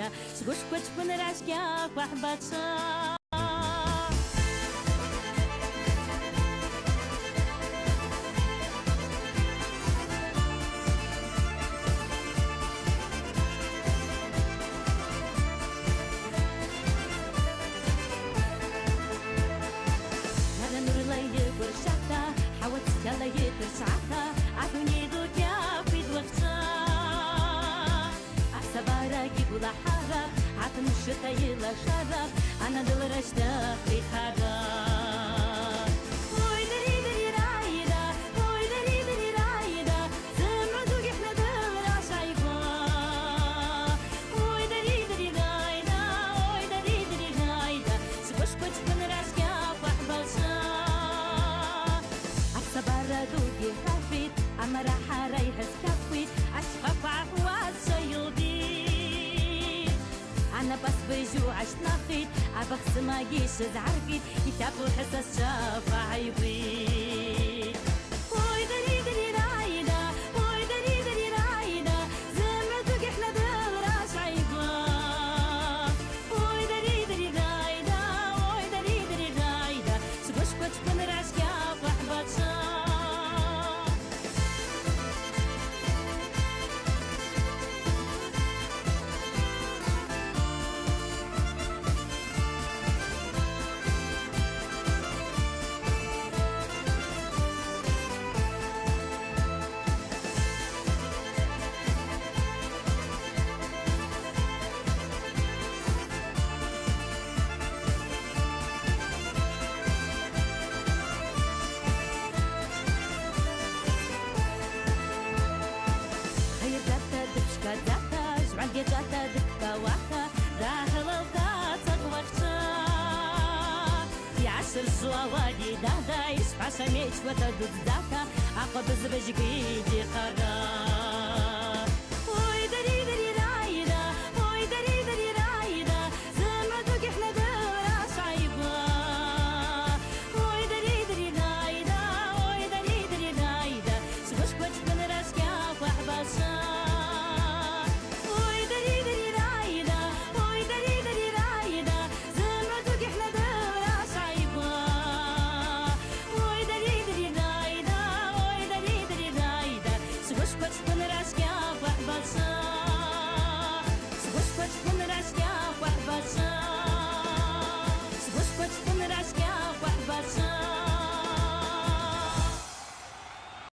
رايدا سقوش كوتش كون راشكا وحباتشا يلا يترسعتا عطوني دوك يا في دوقتا عسبارا يقول حارة عطن الشتا يلا شارة أنا دل رشتا في خارة وي دري دري رايدا وي دري دري رايدا سمع دوك احنا دل راش عيبا وي دري دري رايدا وي دري دري رايدا سبوش كوش كن راشكا وحباشا عسبارا دوكي خافيت أما راح رايحس كفيت أشخف عفوات سيودي أنا بس بيجو عشت نخيت أبخس ما جيش زعرفيت يتابو حساس شاف عيبيت وي دري دري رايدا وي دري دري رايدا زمع دوك احنا دل راش عيبا وي دري دري رايدا وي دري دري رايدا سبوش كوتش كون راش كاف وحباتشا جاتا جمع جاتا دكا واحدة داخل القاطع وقتا في عشر الزوادي دادا يسبع سميش وتدود داكا عقب زبج بيدي قرار